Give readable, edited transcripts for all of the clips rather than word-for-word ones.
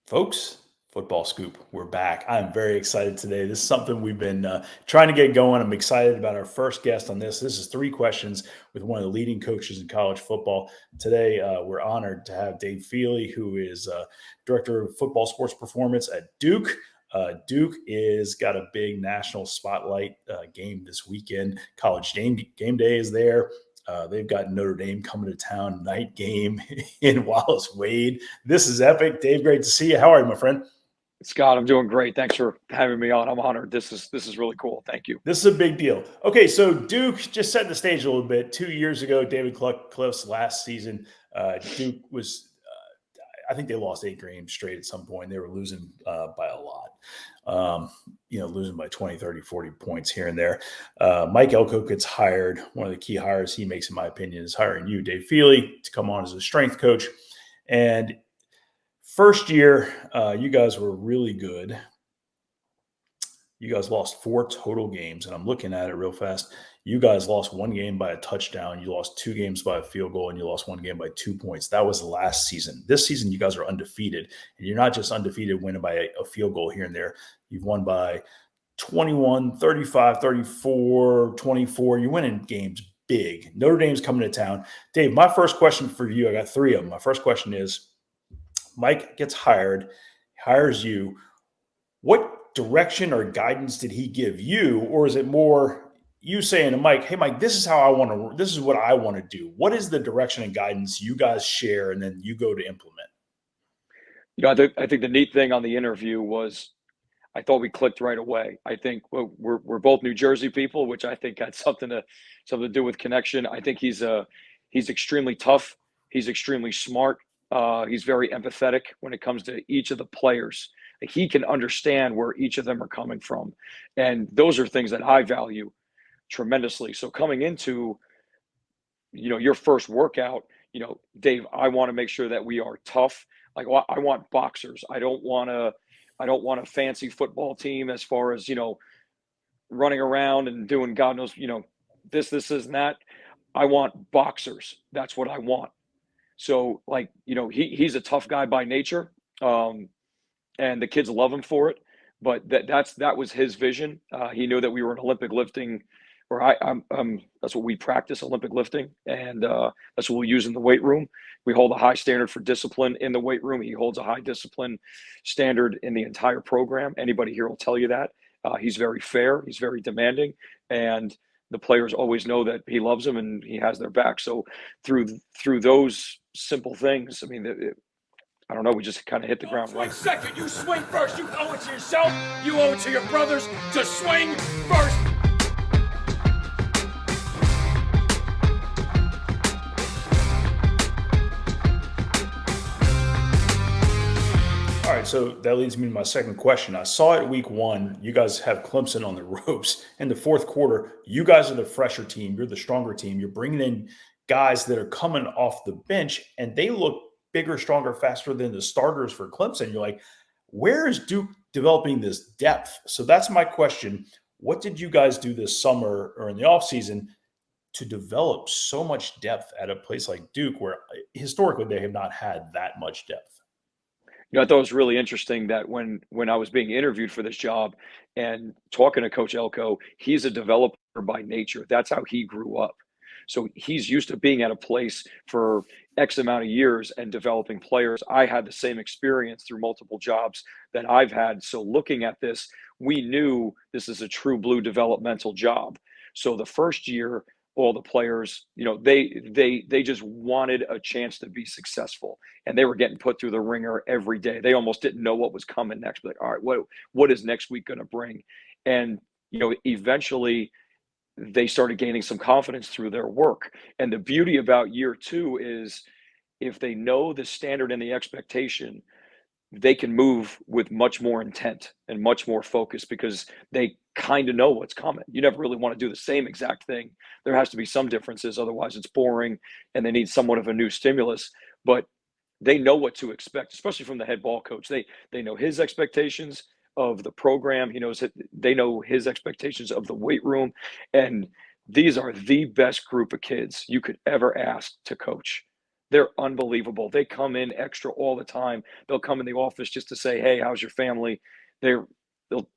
Folks, Football Scoop, we're back. I'm very excited today. This is something we've been trying to get going. I'm excited about our first guest on this. This is three questions with one of the leading coaches in college football. Today, we're honored to have Dave Feeley, who is Director of Football Sports Performance at Duke. Duke is got a big national spotlight game this weekend. College game day is there. They've got Notre Dame coming to town, night game in Wallace Wade. This is epic. Dave, great to see you. How are you, my friend? Scott, I'm doing great. Thanks for having me on. I'm honored. This is really cool. Thank you. This is a big deal. Okay, so Duke, just set the stage a little bit. 2 years ago, David Cliff's last season, Duke was, I think they lost 8 games straight at some point. They were losing by a lot. Losing by 20, 30, 40 points here and there. Mike Elko gets hired. One of the key hires he makes, in my opinion, is hiring you, Dave Feeley, to come on as a strength coach. And first year, you guys were really good. You guys lost 4 total games, and I'm looking at it real fast. You guys lost 1 game by a touchdown. You lost 2 games by a field goal, and you lost 1 game by 2 points. That was last season. This season, you guys are undefeated, and you're not just undefeated winning by a field goal here and there. You've won by 21, 35, 34, 24. You're winning games big. Notre Dame's coming to town. Dave, my first question for you, I got 3 of them. My first question is, Mike gets hired, hires you. What direction or guidance did he give you? Or is it more you saying to Mike, hey, Mike, this is how I want to, this is what I want to do. What is the direction and guidance you guys share and then you go to implement? I think the neat thing on the interview was I thought we clicked right away. I think we're both New Jersey people, which I think had something to do with connection. I think he's extremely tough. He's extremely smart. He's very empathetic when it comes to each of the players. He can understand where each of them are coming from. And those are things that I value tremendously. So coming into, your first workout, Dave, I want to make sure that we are tough. Like I want boxers. I don't want a fancy football team as far as, running around and doing God knows, this and that. I want boxers. That's what I want. So he's a tough guy by nature. And the kids love him for it. But that was his vision. He knew that we were an Olympic lifting, or that's what we practice, Olympic lifting, and that's what we'll use in the weight room. We hold a high standard for discipline in the weight room. He holds a high discipline standard in the entire program. Anybody here will tell you that. He's very fair. He's very demanding, and the players always know that he loves them and he has their back. So through those simple things, I mean, I don't know. We just kind of hit the ground running. Second, you swing first. You owe it to yourself. You owe it to your brothers to swing first. All right, so that leads me to my second question. I saw it week 1. You guys have Clemson on the ropes. In the fourth quarter, you guys are the fresher team. You're the stronger team. You're bringing in guys that are coming off the bench, and they look bigger, stronger, faster than the starters for Clemson. You're like, where is Duke developing this depth? So that's my question. What did you guys do this summer or in the offseason to develop so much depth at a place like Duke, where historically they have not had that much depth? I thought it was really interesting that when I was being interviewed for this job and talking to Coach Elko, he's a developer by nature. That's how he grew up. So he's used to being at a place for X amount of years and developing players. I had the same experience through multiple jobs that I've had. So looking at this, we knew this is a true blue developmental job. So the first year, all the players, they just wanted a chance to be successful, and they were getting put through the ringer every day. They almost didn't know what was coming next. Like, all right, what is next week going to bring? And eventually they started gaining some confidence through their work. And the beauty about year 2 is if they know the standard and the expectation, they can move with much more intent and much more focus because they kind of know what's coming. You never really want to do the same exact thing. There has to be some differences, otherwise it's boring and they need somewhat of a new stimulus. But they know what to expect, especially from the head ball coach. They know his expectations of the program. They know his expectations of the weight room. And these are the best group of kids you could ever ask to coach. They're unbelievable. They come in extra all the time. They'll come in the office just to say, "Hey, how's your family?" They're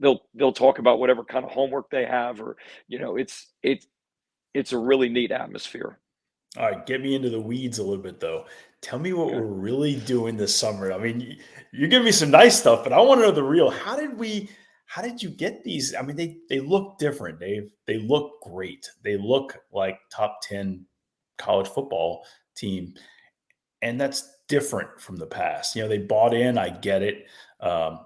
they'll talk about whatever kind of homework they have, or it's a really neat atmosphere. All right, get me into the weeds a little bit though. Tell me what Okay. we're really doing this summer. I mean, you're giving me some nice stuff, but I want to know the real. How did you get these? I mean, they look different, Dave. They look great. They look like top 10 college football team, and that's different from the past. They bought in. I get it. Um,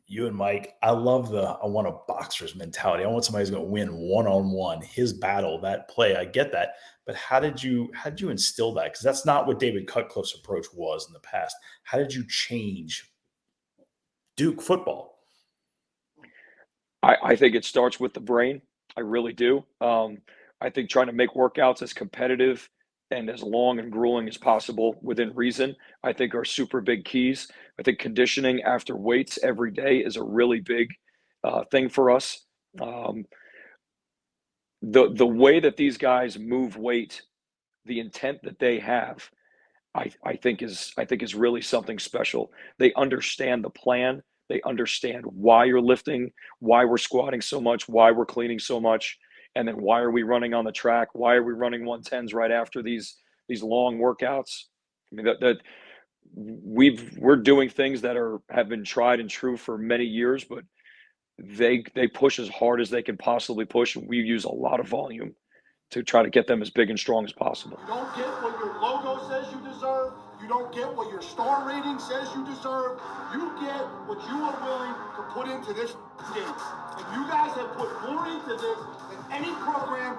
you and Mike, I love I want a boxer's mentality. I want somebody who's going to win one on one, his battle, that play. I get that, but how did you instill that? Because that's not what David Cutcliffe's approach was in the past. How did you change Duke football? I think it starts with the brain. I really do. I think trying to make workouts as competitive and as long and grueling as possible within reason, I think are super big keys. I think conditioning after weights every day is a really big thing for us. Um, the way that these guys move weight, the intent that they have, I think is really something special. They understand the plan. They understand why you're lifting, why we're squatting so much, why we're cleaning so much, and then why are we running on the track? Why are we running 110s right after these long workouts? I mean that we're doing things that have been tried and true for many years, but they push as hard as they can possibly push. We use a lot of volume to try to get them as big and strong as possible. You don't get what your logo says you deserve. You don't get what your star rating says you deserve. You get what you are willing to put into this game. And you guys have put more into this than any program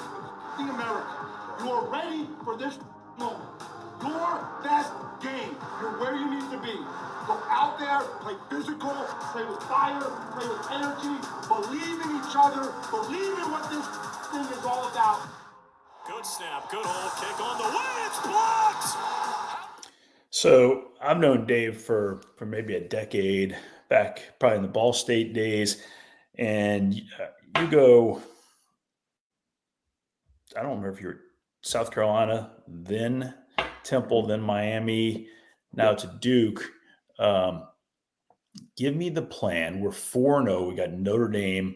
in America. You are ready for this moment. Your best game. You're where you need to be. Go out there, play physical, play with fire, play with energy, believe in each other, believe in what this thing is all about. Good snap, good hold, kick on the way, it's blocked! So I've known Dave for maybe a decade, back probably in the Ball State days, and you go. I don't remember if you're South Carolina, then Temple, then Miami, now to Duke. Um, Give me the plan. We're 4-0. We got Notre Dame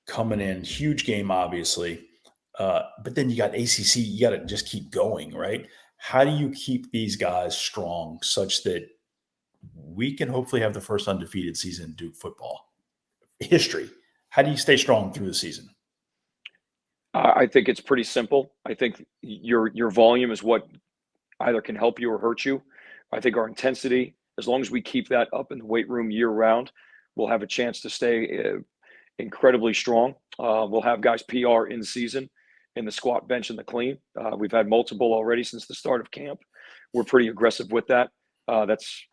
coming in, huge game, obviously. But then you got ACC. You got to just keep going, right? How do you keep these guys strong such that we can hopefully have the first undefeated season in Duke football history? How do you stay strong through the season? I think it's pretty simple. I think your volume is what either can help you or hurt you. I think our intensity, as long as we keep that up in the weight room year round, we'll have a chance to stay incredibly strong. We'll have guys PR in season in the squat, bench, and the clean. We've had multiple already since the start of camp. We're pretty aggressive with that. That's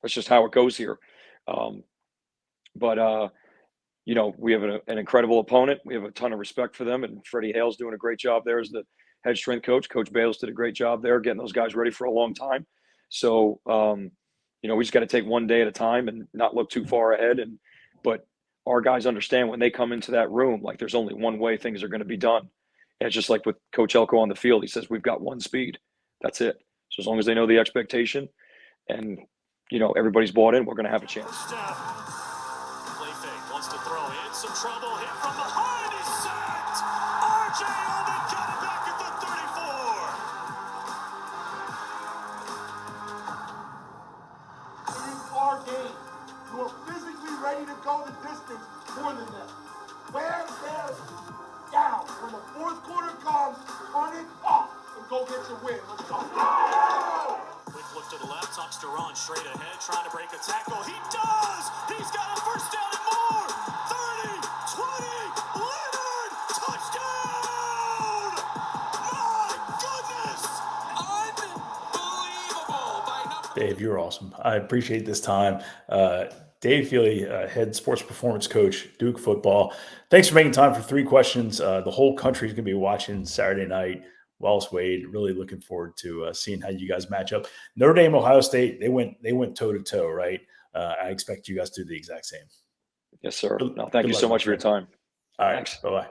just how it goes here. But we have an incredible opponent. We have a ton of respect for them, and Freddie Hale's doing a great job there as the head strength coach. Coach Bales did a great job there getting those guys ready for a long time. So, we just got to take one day at a time and not look too far ahead. But our guys understand when they come into that room, like there's only one way things are going to be done. And it's just like with Coach Elko on the field. He says, we've got one speed. That's it. So as long as they know the expectation and, everybody's bought in, we're going to have a chance. Play fake, wants to throw in some trouble, hit from behind, he's sacked! RJ Omen got it back at the 34! It is our game. You are physically ready to go the distance more than that. Wear them down. When the fourth quarter comes, turn it up and go get your win. Let's go. Quick look to the left, tucks to run, straight ahead, trying to break a tackle. He does! He's got a first down and more! 30, 20, Leonard! Touchdown! My goodness! Unbelievable by number. Dave, you're awesome. I appreciate this time. Dave Feeley, head sports performance coach, Duke football. Thanks for making time for 3 questions. The whole country is going to be watching Saturday night. Wells Wade, really looking forward to seeing how you guys match up. Notre Dame, Ohio State, they went toe to toe, right? I expect you guys to do the exact same. Yes, sir. No, thank you so much for your time. All right, Thanks. bye bye.